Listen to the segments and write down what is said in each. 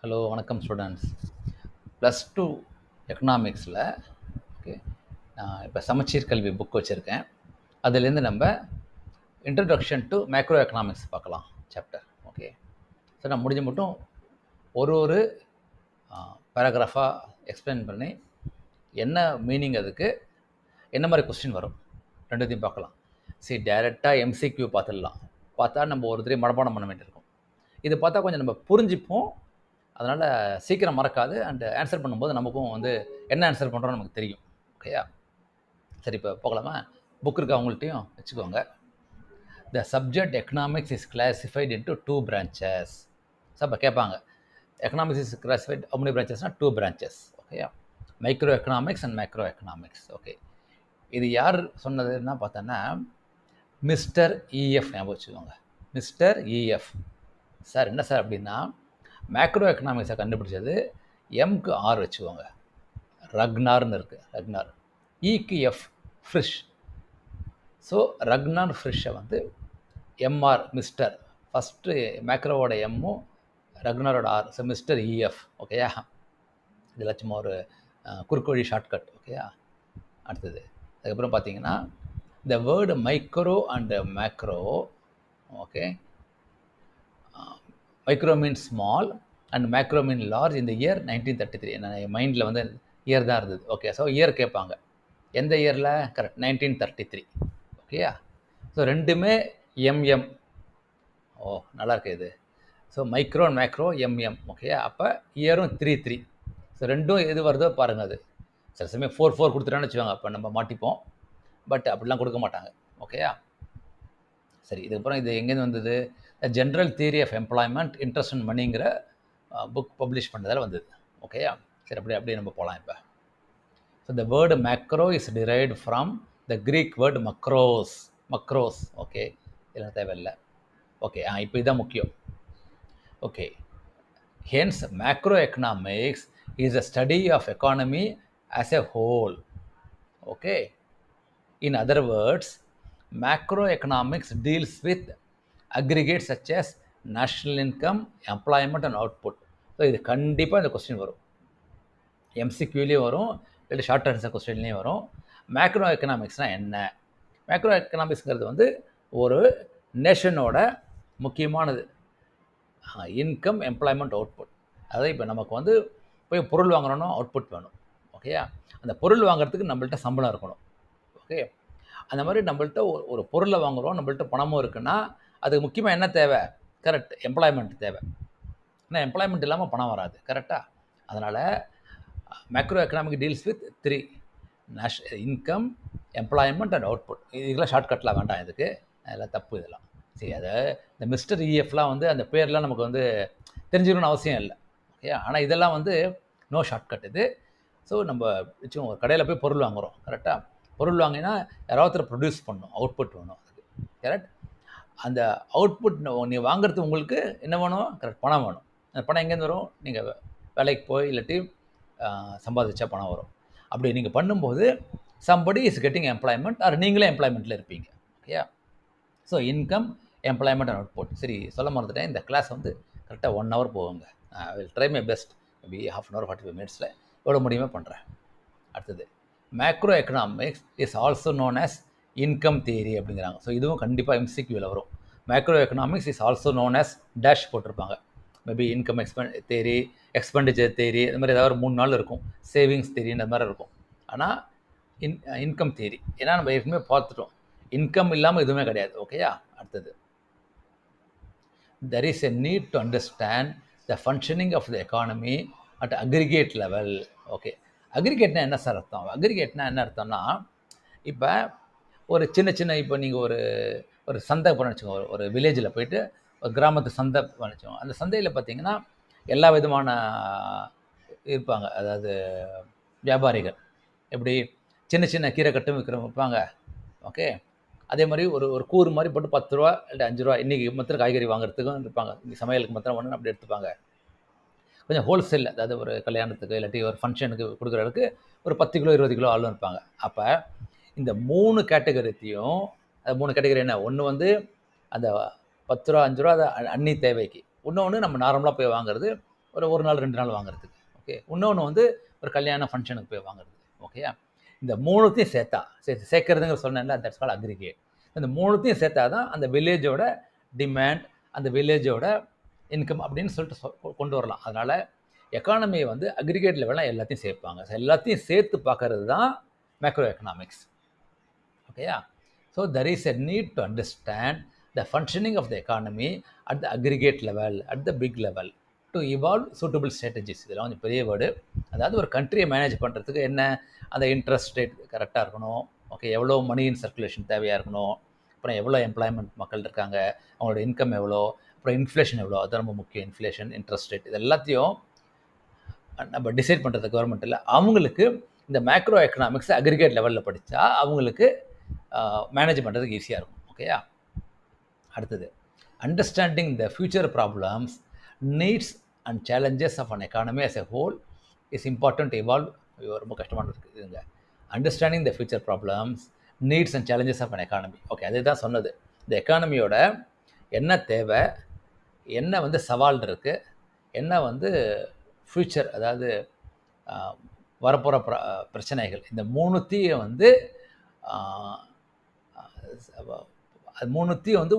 Hello வணக்கம் students. +2 எக்கனாமிக்ஸில் okay, நான் இப்போ சமச்சீர் கல்வி புக் வச்சுருக்கேன். அதுலேருந்து நம்ம இன்ட்ரடக்ஷன் டு மேக்ரோ எக்கனாமிக்ஸ் பார்க்கலாம் சாப்டர். ஓகே, ஸோ நான் முடிஞ்ச மட்டும் ஒரு பேராகிராஃபாக எக்ஸ்பிளைன் பண்ணி என்ன மீனிங், அதுக்கு என்ன மாதிரி கொஸ்டின் வரும், ரெண்டுத்தையும் பார்க்கலாம். சரி, டைரெக்டாக எம்சிக்யூ பார்த்துடலாம். பார்த்தா நம்ம ஒரு தடவை மனப்பாடம் பண்ண வேண்டியிருக்கும். இது பார்த்தா கொஞ்சம் நம்ம புரிஞ்சுப்போம், அதனால் சீக்கிரம் மறக்காது. அண்ட் ஆன்சர் பண்ணும்போது நமக்கும் வந்து என்ன ஆன்சர் பண்ணுறோன்னு நமக்கு தெரியும். ஓகேயா? சரி, இப்போ போகலாமா? புக் இருக்கா அவங்கள்ட்டையும் வச்சுக்கோங்க. The subject economics is classified into 2 branches. So இப்போ கேட்பாங்க, economics is classified how many branchesனா 2 branches. ஓகேயா? Micro economics and macro economics. Okay, இது யார் சொன்னதுன்னா பார்த்தோன்னா மிஸ்டர் இஎஃப் ஞாபகம் வச்சுக்கோங்க. Mister E F sir. என்ன சார் அப்படின்னா, மேக்ரோ எக்கனாமிக்ஸை கண்டுபிடிச்சது எம்க்கு ஆர் வச்சுக்கோங்க, ரக்னார்னு இருக்குது, ரக்னார். இக்கு எஃப், ஃப்ரிஷ். ஸோ ரக்னார் ஃப்ரிஷ்ஷை வந்து எம்ஆர், மிஸ்டர். ஃபஸ்ட்டு மேக்ரோவோட எம்மும் ரக்னாரோட ஆர், ஸோ மிஸ்டர் இஎஃப். ஓகேயா? இதில் சும்மா ஒரு குறுக்கோழி ஷார்ட்கட். ஓகேயா? அடுத்தது அதுக்கப்புறம் பார்த்தீங்கன்னா, த word micro and macro. Okay, micro mean small and macro mean large இந்த இயர் 1933. என் மைண்டில் வந்து இயர் தான் இருந்தது. ஓகே, ஸோ இயர் கேட்பாங்க. எந்த இயரில்? கரெக்ட், 1933. ஓகேயா? ஸோ ரெண்டுமே எம்எம். ஓ, நல்லா இருக்கு இது. So micro and macro MM. ஓகேயா? அப்போ இயரும் 33. ஸோ ரெண்டும் எது வருதோ பாருங்கள். அது சில சமயம் 4 கொடுத்துட்டான்னு வச்சுக்கோங்க, அப்போ நம்ம மாட்டிப்போம். பட் அப்படிலாம் கொடுக்க மாட்டாங்க. ஓகேயா? சரி, இதுக்கப்புறம் இது எங்கேருந்து வந்தது? General theory of employment interest in மணிங்கிற புக் பப்ளிஷ் பண்ணதால் வந்தது. ஓகேயா? சரி, அப்படியே நம்ம போகலாம் இப்போ. So the word macro is derived from the Greek word makros. Makros. Okay, இதெல்லாம் தேவையில்லை. ஓகே, இப்போ இதுதான் முக்கியம். Okay, hence macro economics is a study of economy as a whole. Okay, in other words, macroeconomics deals with aggregates such as national income, employment and output. So இது கண்டிப்பாக இந்த question வரும், எம்சிக்யூலேயும் வரும், இல்லை ஷார்ட் ஆன்சர் கொஸ்டின்லேயும் வரும். Macro எக்கனாமிக்ஸ்னால் என்ன? Macro எக்கனாமிக்ஸ்ங்கிறது வந்து ஒரு நேஷனோட முக்கியமானது. Income, employment, output. அதாவது இப்போ நமக்கு வந்து போய் பொருள் வாங்குறோன்னா அவுட்புட் வேணும். ஓகேயா? அந்த பொருள் வாங்குறதுக்கு நம்மள்ட்ட சம்பளம் இருக்கணும். ஓகே, அந்த மாதிரி நம்மள்ட்ட ஒரு பொருளை வாங்குகிறோம், நம்மள்ட்ட பணமும் இருக்குன்னா அதுக்கு முக்கியமாக என்ன தேவை? கரெக்ட், எம்ப்ளாய்மெண்ட் தேவை. ஏன்னா எம்ப்ளாய்மெண்ட் இல்லாமல் பணம் வராது. கரெக்டாக? அதனால் macro economic deals with 3: income, employment and output. இதெல்லாம் ஷார்ட்கட்லாம் வேண்டாம், இதுக்கு அதெல்லாம் தப்பு. இதெல்லாம் சரி. அதை இந்த மிஸ்டர் இஎஃப்லாம் வந்து அந்த பேர்லாம் நமக்கு வந்து தெரிஞ்சுக்கணும்னு அவசியம் இல்லை. ஓகே, ஆனால் இதெல்லாம் வந்து நோ ஷார்ட்கட் இது. ஸோ நம்ம வச்சுக்கோங்க, ஒரு கடையில் போய் பொருள் வாங்குகிறோம். கரெக்டாக? பொருள் வாங்கினா யாராவது ப்ரொடியூஸ் பண்ணணும், அவுட்புட் வேணும் அதுக்கு. கரெக்ட்? அந்த அவுட்புட் நீ வாங்குறது உங்களுக்கு என்ன வேணும்? கரெக்ட், பணம் வேணும். அந்த பணம் எங்கேருந்து வரும்? நீங்கள் வேலைக்கு போய் இல்லாட்டி சம்பாதிச்சா பணம் வரும். அப்படி நீங்கள் பண்ணும்போது somebody is getting employment, or நீங்களே எம்ப்ளாய்மெண்ட்டில் இருப்பீங்க. ஓகேயா? So income, employment and output. சரி, சொல்ல மறந்துட்டேன், இந்த கிளாஸ் வந்து கரெக்டாக 1 hour போகுங்க. I will try my best. Maybe ½ hour 45 minutes எவ்வளோ முடியுமோ பண்ணுறேன். அடுத்தது macro economics is also known as income theory அப்படிங்கிறாங்க. ஸோ இதுவும் கண்டிப்பாக எம்சிக்யூவில் வரும். Macro economics is also known as dash போட்டிருப்பாங்க. மேபி இன்கம் தேரி, எக்ஸ்பெண்டிச்சர் தேரி, இந்த மாதிரி ஏதாவது ஒரு 3-4 இருக்கும். சேவிங்ஸ் தேரின்ற மாதிரி இருக்கும். ஆனால் இன்கம் தேரி, ஏன்னா நம்ம ஏற்கனவே பார்த்துட்டோம், இன்கம் இல்லாமல் எதுவுமே கிடையாது. ஓகேயா? அடுத்தது, there is a need to understand the functioning of the economy at aggregate level. Okay, அக்ரிகேட்னா என்ன சார் அர்த்தம்? அக்ரிகேட்னா என்ன அர்த்தம்னா, இப்போ ஒரு சின்ன இப்போ நீங்கள் ஒரு சந்தை போன வச்சுக்கோங்க, ஒரு வில்லேஜில் போயிட்டு ஒரு கிராமத்து சந்தை வச்சுக்கோங்க. அந்த சந்தையில் பார்த்தீங்கன்னா எல்லா விதமான இருப்பாங்க. அதாவது வியாபாரிகள் எப்படி சின்ன கீரை கட்டும் விற்கிறவங்க இருப்பாங்க. ஓகே, அதே மாதிரி ஒரு கூறு மாதிரி போட்டு 10 ரூபா இல்லை 5 ரூபா இன்றைக்கி மாத்திரம் காய்கறி வாங்குறதுக்கும் இருப்பாங்க. இன்றைக்கி சமையலுக்கு மாத்திரம் ஒன்று அப்படி எடுத்துப்பாங்க. கொஞ்சம் ஹோல்சேல், அதாவது ஒரு கல்யாணத்துக்கு இல்லாட்டி ஒரு ஃபங்க்ஷனுக்கு கொடுக்குறதுக்கு ஒரு 10 கிலோ 20 கிலோ ஆளும் இருப்பாங்க. அப்போ இந்த 3 கேட்டகரித்தையும், அது 3 கேட்டகரி என்ன? ஒன்று வந்து அந்த 10 ரூபா 5 ரூபா அது அன்னி தேவைக்கு, இன்னொன்று நம்ம நார்மலாக போய் வாங்குறது ஒரு நாள் 2 நாள் வாங்குறதுக்கு. ஓகே. இன்னொன்னு வந்து ஒரு கல்யாண ஃபங்ஷனுக்கு போய் வாங்குறது. ஓகேயா? இந்த 3த்தையும் சேர்த்தா சேர்க்கிறதுங்கிற சொன்னேன்ல, தட்ஸ் கால்ட் அக்ரிகேட். இந்த 3த்தையும் சேர்த்தா தான் அந்த வில்லேஜோட டிமாண்ட், அந்த வில்லேஜோட இன்கம் அப்படின்னு சொல்லிட்டு கொண்டு வரலாம். அதனால எக்கானமிய வந்து அக்ரிகேட் லெவல்ல எல்லாத்தையும் சேர்ப்பாங்க. எல்லாத்தையும் சேர்த்து பார்க்கறது தான் மேக்ரோ எக்கனாமிக்ஸ். ஓகேயா? So there is a need to understand the functioning of the economy at the aggregate level, at the big level, to evolve suitable strategies. இதெல்லாம் கொஞ்சம் பெரிய வேர்டு. அதாவது ஒரு கண்ட்ரியை மேனேஜ் பண்ணுறதுக்கு என்ன, அந்த இன்ட்ரெஸ்ட் ரேட் கரெக்டாக இருக்கணும். ஓகே, எவ்வளோ மணி இன் சர்க்குலேஷன் தேவையாக இருக்கணும். அப்புறம் எவ்வளோ எம்ப்ளாய்மெண்ட் மக்கள் இருக்காங்க, அவங்களோட இன்கம் எவ்வளோ, அப்புறம் இன்ஃப்ளேஷன் எவ்வளோ, அது ரொம்ப முக்கியம். இன்ஃப்ளேஷன், இன்ட்ரெஸ்ட் ரேட், இது எல்லாத்தையும் நம்ம டிசைட் பண்ணுறது கவர்மெண்ட் இல்லை. அவங்களுக்கு இந்த மேக்ரோ எக்கனாமிக்ஸ் அக்ரிகேட் லெவலில் படித்தா அவங்களுக்கு மேனேஜ் பண்ணுறதுக்கு ஈஸியாக இருக்கும். ஓகேயா? அடுத்தது, understanding the future problems, needs and challenges of an economy as a whole is important evolve. ரொம்ப கஷ்டமான இருக்குதுங்க. Understanding the future problems, needs and challenges of an economy. Okay, அதே தான் சொன்னது. இந்த எக்கானமியோட என்ன தேவை, என்ன வந்து சவால் இருக்குது, என்ன வந்து ஃப்யூச்சர், அதாவது வரப்போகிற பிரச்சனைகள், இந்த 3த்தையும் வந்து அது 3த்தையும் வந்து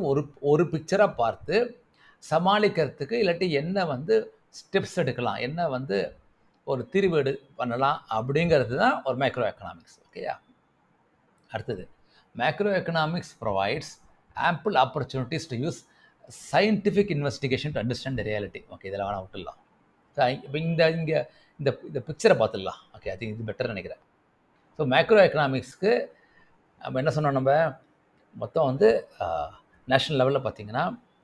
ஒரு பிக்சராக பார்த்து சமாளிக்கிறதுக்கு, இல்லாட்டி என்ன வந்து ஸ்டெப்ஸ் எடுக்கலாம், என்ன வந்து ஒரு தீர்வு பண்ணலாம் அப்படிங்கிறது தான் ஒரு மேக்ரோ எக்கனாமிக்ஸ். ஓகேயா? அடுத்தது, macro economics provides ample opportunities to use scientific investigation to understand the reality. Okay, இதெல்லாம் வேணால் விட்டுடலாம். இப்போ இந்த பிக்சரை பார்த்துடலாம். ஓகே, ஐ திங்க் இது பெட்டர் நினைக்கிறேன். ஸோ மேக்ரோ எக்கனாமிக்ஸ்க்கு நம்ம என்ன சொன்னோம், நம்ம மொத்தம் வந்து நேஷ்னல் லெவலில் பார்த்திங்கன்னா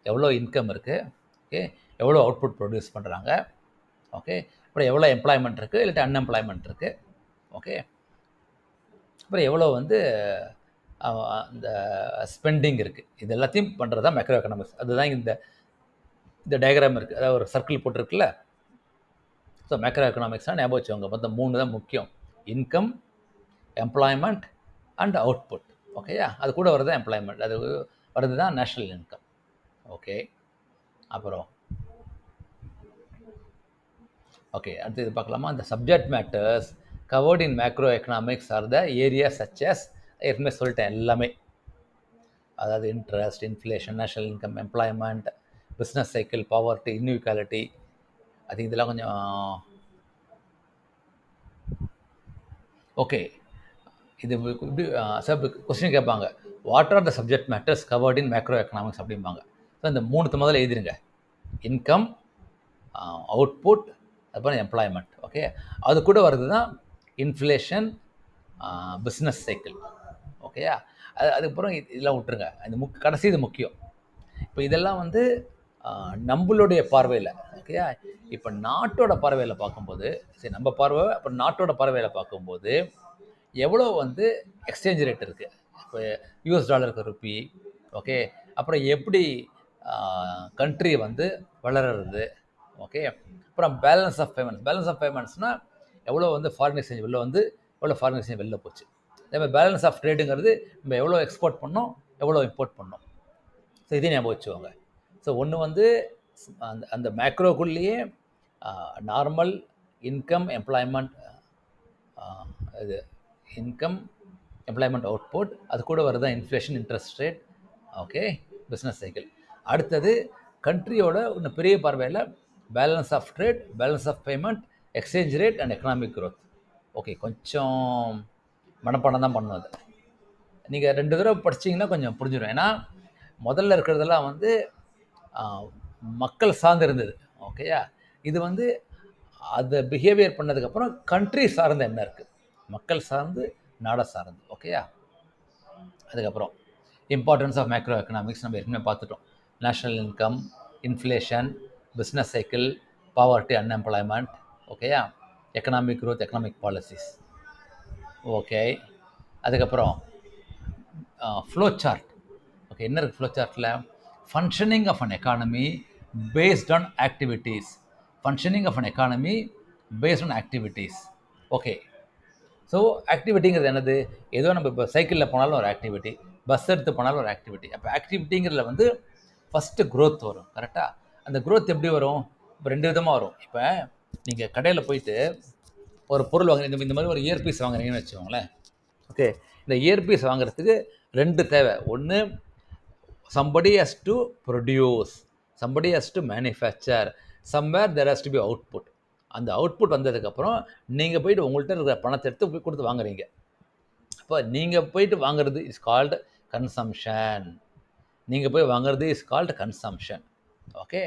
எவ்வளோ இன்கம் இருக்குது, ஓகே, எவ்வளோ அவுட்புட் ப்ரொடியூஸ் பண்ணுறாங்க, ஓகே, அப்புறம் எவ்வளோ எம்ப்ளாய்மெண்ட் இருக்குது, இல்லாட்டி அன்எம்ப்ளாய்மெண்ட் இருக்குது, ஓகே, அப்புறம் எவ்வளோ வந்து இந்த ஸ்பெண்டிங் இருக்குது. இது எல்லாத்தையும் பண்ணுறது தான் மேக்ரோ எக்கனாமிக்ஸ். அதுதான் இந்த டயக்ராம் இருக்குது, அதாவது ஒரு சர்க்கிள் போட்டிருக்குல்ல. ஸோ மேக்ரோ எக்கனாமிக்ஸ்னால் ஞாபகம் வச்சுக்கோங்க, மொத்தம் 3 தான் முக்கியம். Income, employment and output. ஓகேயா? அது கூட வருது எம்ப்ளாய்மெண்ட், அது வருது தான் நேஷ்னல் இன்கம். ஓகே, அப்புறம் ஓகே, அடுத்து இது பார்க்கலாமா? இந்த subject matters covered in macro economics are the area such as, ஏற்கனவே சொல்லிட்டேன் எல்லாமே, அதாவது interest, inflation, national income, employment, business cycle, poverty, inequality. அது இதெல்லாம் கொஞ்சம் ஓகே. இது இப்படி சார் கொஸ்டின் கேட்பாங்க, what are the subject matters covered in macro economics அப்படிம்பாங்க. ஸோ இந்த 3 முதல்ல எழுதிருங்க. இன்கம், அவுட்புட், அதுக்கப்புறம் எம்ப்ளாய்மெண்ட். ஓகே, அது கூட வருது தான் இன்ஃப்ளேஷன், பிஸ்னஸ் சைக்கிள். ஓகேயா? அதுக்கப்புறம் இதெல்லாம் விட்டுருங்க. இந்த கடைசி இது முக்கியம். இப்போ இதெல்லாம் வந்து நம்மளுடைய பார்வையில், ஓகேயா? இப்போ நாட்டோட பார்வையில் பார்க்கும்போது, சரி நம்ம பார்வை, அப்புறம் நாட்டோட பார்வையில் பார்க்கும்போது எவ்வளோ வந்து எக்ஸ்சேஞ்ச் ரேட் இருக்குது, இப்போ யூஎஸ் டாலருக்கு ருப்பி, ஓகே, அப்புறம் எப்படி கண்ட்ரி வந்து வளர்கிறது, ஓகே, அப்புறம் balance of payments. Balance of பேமெண்ட்ஸ்னால் எவ்வளோ வந்து ஃபாரின் எக்ஸ்சேஞ்ச் வெளில வந்து எவ்வளோ ஃபாரின் எக்ஸ்சேஞ்ச் வெளில போச்சு. அதே மாதிரி பேலன்ஸ் ஆஃப் ட்ரேடுங்கிறது நம்ம எவ்வளோ எக்ஸ்போர்ட் பண்ணோம், எவ்வளோ இம்போர்ட் பண்ணோம். ஸோ இதே ஞாபகம் வச்சுக்கோங்க. ஸோ ஒன்று வந்து அந்த மேக்ரோக்குள்ளேயே நார்மல் இன்கம், எம்ப்ளாய்மெண்ட், இது இன்கம், எம்ப்ளாய்மெண்ட், அவுட்புட், அது கூட வருதான் inflation, interest rate, okay, business cycle. அடுத்தது கண்ட்ரியோட இன்னும் பெரிய பார்வையில் balance of trade, balance of payment, exchange rate and economic growth. Okay, கொஞ்சம் மனப்பாடம் தான் பண்ணணும். அது நீங்கள் 2 தடவை படிச்சிங்கன்னா கொஞ்சம் புரிஞ்சிடும். ஏன்னா முதல்ல இருக்கிறதெல்லாம் வந்து மக்கள் சார்ந்து இருந்தது. ஓகேயா? இது வந்து அதை பிஹேவியர் பண்ணதுக்கப்புறம் கண்ட்ரி சார்ந்து என்ன இருக்குது, மக்கள் சார்ந்து, நாடை சார்ந்து. ஓகேயா? அதுக்கப்புறம் இம்பார்ட்டன்ஸ் ஆஃப் மேக்ரோ எக்கனாமிக்ஸ் நம்ம ஏற்கனவே பார்த்துட்டோம். National income, inflation, business cycle, poverty, unemployment, ஓகேயா, economic growth, economic policies. Okay, அதுக்கப்புறம் ஃப்ளோ சார்ட். ஓகே, என்ன இருக்குது ஃப்ளோ சார்ட்டில்? Functioning of an economy based on activities. Functioning of an economy based on activities. Okay, so ஆக்டிவிட்டிங்கிறது என்னது? ஏதோ நம்ம இப்போ சைக்கிளில் போனாலும் ஒரு ஆக்டிவிட்டி, பஸ் எடுத்து போனாலும் ஒரு ஆக்டிவிட்டி. அப்போ ஆக்டிவிட்டிங்கிறதுல வந்து ஃபஸ்ட்டு க்ரோத் வரும். கரெக்டாக? அந்த க்ரோத் எப்படி வரும்? இப்போ 2 விதமாக வரும். இப்போ நீங்கள் கடையில் போயிட்டு ஒரு பொருள் வாங்குறீங்க, இந்த மாதிரி ஒரு இயர்பீஸ் வாங்குறீங்கன்னு வச்சுக்கோங்களேன். ஓகே, இந்த இயர்பீஸ் வாங்குறதுக்கு 2 தேவை. ஒன்று, somebody has to produce, somebody has to manufacture, somewhere there has to be output. அந்த அவுட்புட் வந்ததுக்கப்புறம் நீங்கள் போயிட்டு உங்கள்கிட்ட இருக்கிற பணத்தை எடுத்து போய் கொடுத்து வாங்குறீங்க. அப்போ நீங்கள் போயிட்டு வாங்குறது இஸ் கால்டு கன்சம்ஷன். நீங்கள் போய் வாங்குறது இஸ் கால்டு கன்சம்ஷன். ஓகே,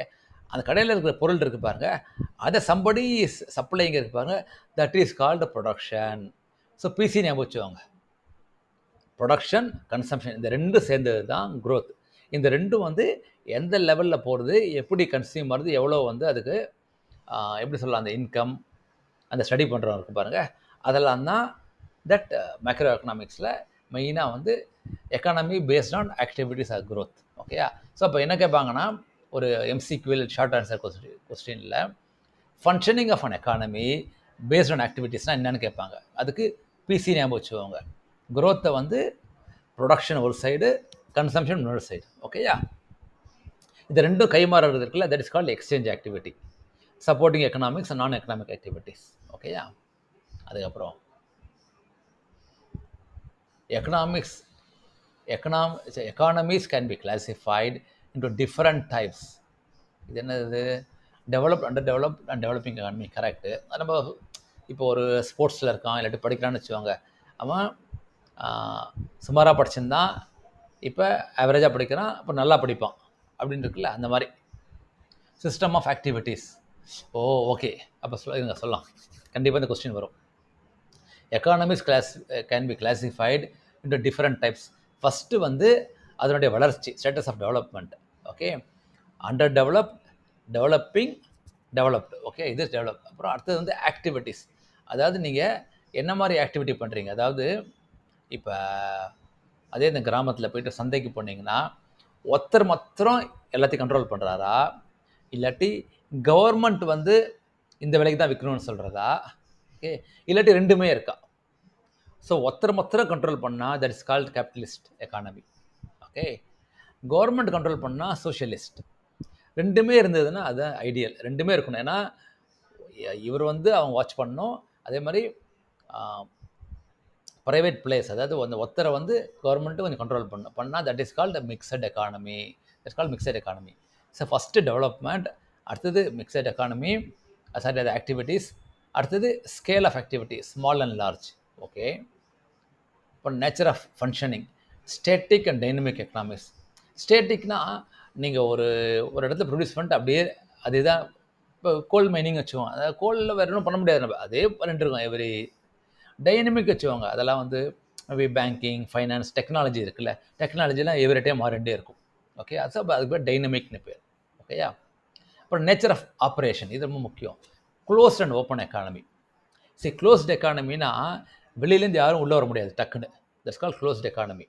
அந்த கடையில் இருக்கிற பொருள் இருக்குது பாருங்கள், அதை சம்படி இஸ் சப்ளைங்க இருக்கு பாருங்கள், that is called production. So பிசி ஞாபகம் வச்சுவாங்க. ப்ரொடக்ஷன், கன்சம்ஷன், இந்த ரெண்டும் சேர்ந்தது தான் க்ரோத். இந்த ரெண்டும் வந்து எந்த லெவலில் போகிறது, எப்படி கன்சியூம் ஆகுது, எவ்வளோ வந்து அதுக்கு எப்படி சொல்லலாம், அந்த இன்கம், அந்த ஸ்டடி பண்ணுறவங்க இருக்குது பாருங்கள், அதெல்லாம் தான் தட் மேக்ரோ எக்கனாமிக்ஸில் மெயினாக வந்து economy based on activities or growth. ஓகேயா? ஸோ அப்போ என்ன கேட்பாங்கன்னா, ஒரு எம்சிக்யூஎல் ஷார்ட் ஆன்சர் கொஸ்டினில் functioning of an economy based on ஆக்டிவிட்டீஸ்னால் என்னென்னு கேட்பாங்க. அதுக்கு பிசி ஞாபகம் வச்சுக்கோங்க. க்ரோத்தை வந்து ப்ரொடக்ஷன் ஒரு சைடு, கன்சம்ஷன் இன்னொரு சைடு. ஓகேயா? இது ரெண்டும் கைமாறுறது இருக்குல்ல, that is called exchange activity, supporting economics and நான் எக்கனாமிக் ஆக்டிவிட்டீஸ். ஓகேயா? அதுக்கப்புறம் economies can be classified into different types. இது என்னது? Developed, under developed and developing economy. Correct. நம்ம இப்போ ஒரு ஸ்போர்ட்ஸில் இருக்கான், இல்லாட்டி படிக்கிறான்னு வச்சுக்கோங்க, அவன் சுமாராக படிச்சிருந்தான், இப்போ ஆவரேஜாக படிக்கிறான், இப்போ நல்லா படிப்பான் அப்படின்னு இருக்குல்ல, அந்த மாதிரி system of activities. Oh okay, அப்போ சொல்லலாம், கண்டிப்பாக இந்த கொஸ்டின் வரும். Economies can be classified into different types. First வந்து அதனுடைய வளர்ச்சி, status of development. Okay, under developed, developing, developed. Okay, இது டெவலப். அப்புறம் அடுத்தது வந்து ஆக்டிவிட்டீஸ். அதாவது நீங்கள் என்ன மாதிரி ஆக்டிவிட்டி பண்ணுறீங்க. அதாவது இப்போ அதே இந்த கிராமத்தில் போய்ட்டு சந்தைக்கு போனீங்கன்னா, ஒருத்தர் மாத்திரம் எல்லாத்தையும் கண்ட்ரோல் பண்ணுறாரா, இல்லாட்டி கவர்மெண்ட் வந்து இந்த விலைக்கு தான் விற்கணும்னு சொல்கிறதா, ஓகே, இல்லாட்டி ரெண்டுமே இருக்கா. ஸோ ஒருத்தர் மாத்திரம் கண்ட்ரோல் பண்ணால் that is called capitalist economy. Okay, government control பண்ணால் சோஷியலிஸ்ட். ரெண்டுமே இருந்ததுன்னா அதுதான் ஐடியல். ரெண்டுமே இருக்கணும். ஏன்னா இவர் வந்து அவங்க வாட்ச் பண்ணணும், அதே மாதிரி ப்ரைவேட் பிளேஸ், அதாவது அந்த ஒத்தரை வந்து கவர்மெண்ட்டு கொஞ்சம் கண்ட்ரோல் பண்ணால் that is called mixed economy. That's called mixed economy. So first development, அடுத்தது மிக்சட் எக்கானமி, சாரி அது ஆக்டிவிட்டீஸ், அடுத்தது scale of activity, small and large. Okay, இப்போ nature of functioning, static and dynamic economics. ஸ்டேட்டிக்னா நீங்கள் ஒரு இடத்துல produce பண்ணிட்டு அப்படியே அதே தான். இப்போ கோல் மைனிங் வச்சுக்கோங்க, அதாவது கோலில் வேறு இன்னும் பண்ண முடியாது, நம்ம அதே பண்ணிட்டு இருக்கோம் எவ்ரி. டைனமிக் வச்சுக்கோங்க, அதெல்லாம் வந்து மேபி பேங்கிங், ஃபைனான்ஸ், டெக்னாலஜி இருக்குல்ல, டெக்னாலஜிலாம் எவ்ரி டைம் மாறிண்டே இருக்கும். ஓகே, அதுக்கு பேர் டைனமிக்னு பேர். ஓகேயா? அப்புறம் நேச்சர் ஆஃப் ஆப்ரேஷன், இது ரொம்ப முக்கியம். Closed and open economy. சரி, க்ளோஸ்ட் எக்கானமினா வெளியிலேருந்து யாரும் உள்ளே வர முடியாது டக்குன்னு, that's called closed economy.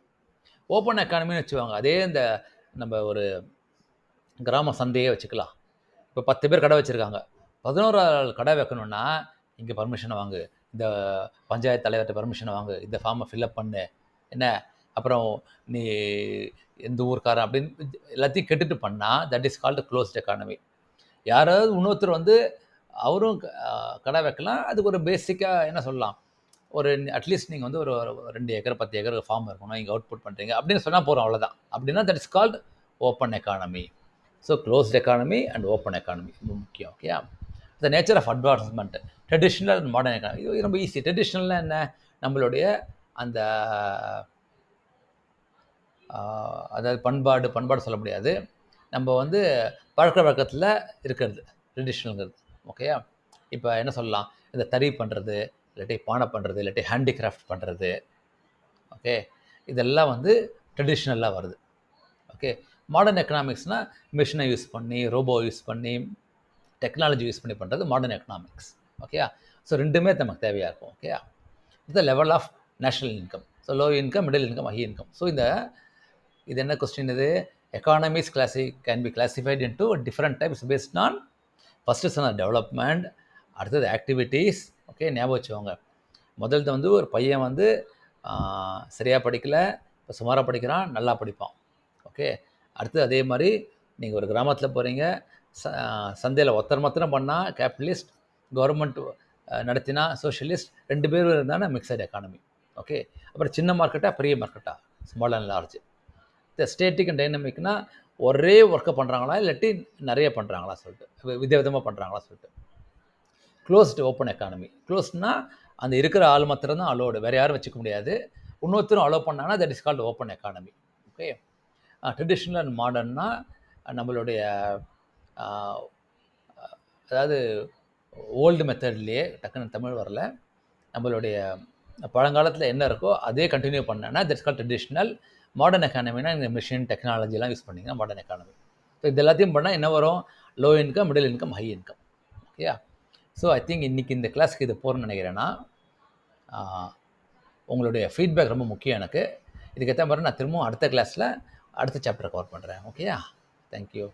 Open எக்கானமின்னு வச்சுவாங்க, அதே இந்த நம்ம ஒரு கிராம சந்தையே வச்சுக்கலாம். இப்போ 10 பேர் கடை வச்சுருக்காங்க, 11ஆள் கடை வைக்கணுன்னா இங்கே பர்மிஷனை வாங்கு, இந்த பஞ்சாயத்து தலைவர்கிட்ட பர்மிஷனை வாங்கு, இந்த ஃபார்மை ஃபில்அப் பண்ணு, என்ன, அப்புறம் நீ எந்த ஊருக்காரன் அப்படின்னு எல்லாத்தையும் கெட்டுட்டு பண்ணால் that is called closed economy. யாராவது இன்னொருத்தர் வந்து அவரும் கடை வைக்கலாம், அதுக்கு ஒரு பேசிக்காக என்ன சொல்லலாம், ஒரு அட்லீஸ்ட் நீங்கள் வந்து ஒரு 2 ஏக்கர் 10 ஏக்கர் ஃபார்ம் இருக்கணும், இங்கே அவுட்புட் பண்ணுறீங்க அப்படின்னு சொன்னால் போகிறோம், அவ்வளோதான். அப்படின்னா that is called open economy. So closed economy and open economy ரொம்ப முக்கியம். Okay, the nature of advancement, traditional and modern economy. இது ரொம்ப ஈஸி. ட்ரெடிஷ்னல்னால் என்ன, நம்மளுடைய அந்த அதாவது பண்பாடு சொல்ல முடியாது, நம்ம வந்து பழக்க வழக்கத்தில் இருக்கிறது ட்ரெடிஷ்னல்ங்கிறது. ஓகேயா? இப்போ என்ன சொல்லலாம், இந்த தறி பண்ணுறது, இல்லாட்டி பானை பண்ணுறது, இல்லாட்டி ஹேண்டிகிராஃப்ட் பண்ணுறது. ஓகே, இதெல்லாம் வந்து ட்ரெடிஷ்னலாக வருது. ஓகே, மாடர்ன் எக்கனாமிக்ஸ்னால் மிஷினை யூஸ் பண்ணி, ரோபோ யூஸ் பண்ணி, டெக்னாலஜி யூஸ் பண்ணி பண்ணுறது மாடர்ன் எக்கனாமிக்ஸ். ஓகேயா? ஸோ ரெண்டுமே நமக்கு தேவையாக இருக்கும். ஓகேயா? இந்த level of national income, so low income, middle income, high income. So இது என்ன கொஸ்டின் இது? Economies can be classified into different types based on first சொன்ன டெவலப்மெண்ட், அடுத்தது ஆக்டிவிட்டீஸ். ஓகே, ஞாபகம் வச்சுக்கோங்க. முதல்ல வந்து ஒரு பையன் வந்து சரியாக படிக்கலை, இப்போ சுமாராக படிக்கிறான், நல்லா படிப்பான். ஓகே, அடுத்து அதே மாதிரி நீங்கள் ஒரு கிராமத்தில் போகிறீங்க, சந்தையில் ஒருத்தர் மாத்திரம் பண்ணால் கேபிட்டலிஸ்ட், கவர்மெண்ட் நடத்தினா சோஷியலிஸ்ட், 2 பேரும் இருந்தானா மிக்சட் எக்கானமி. ஓகே. அப்புறம் சின்ன மார்க்கெட்டா, பெரிய மார்க்கெட்டா, ஸ்மால் அண்ட் லார்ஜ். இந்த ஸ்டேட்டிக் அண்ட் டைனமிக்னா ஒரே ஒர்க்கை பண்ணுறாங்களா இல்லாட்டி நிறைய பண்ணுறாங்களா சொல்லிட்டு, விதவிதமாக பண்ணுறாங்களா சொல்லிட்டு. Closed open economy. க்ளோஸ்ட்னா அந்த இருக்கிற ஆள் மாத்திரம் தான் அலோடு, வேறு யாரும் வச்சுக்க முடியாது. இன்னொருத்தரும் அலோவ் பண்ணாங்கன்னா that is called open economy. Okay. Traditional and மாடர்ன்னா நம்மளுடைய அதாவது ஓல்டு மெத்தட்லேயே டக்குன்னு தமிழ் வரல, நம்மளுடைய பழங்காலத்தில் என்ன இருக்கோ அதே கண்டினியூ பண்ணேன்னா தட்ஸ் கால் ட்ரெடிஷ்னல். மாடர்ன் எக்கானமினா இந்த மிஷின் டெக்னாலஜிலாம் யூஸ் பண்ணிங்கன்னா மாடர்ன் எக்கானமி. ஸோ இது எல்லாத்தையும் பண்ணால் என்ன வரும்? Low income, middle income, high income. ஓகேயா? ஸோ ஐ திங்க் இன்றைக்கி இந்த கிளாஸ்க்கு இது போகிறேன்னு நினைக்கிறேன்னா, உங்களுடைய ஃபீட்பேக் ரொம்ப முக்கியம் எனக்கு. இதுக்கேற்ற மாதிரி நான் திரும்பவும் அடுத்த கிளாஸில் அடுத்த சாப்டரை கவர் பண்ணுறேன். ஓகேயா? தேங்க்யூ.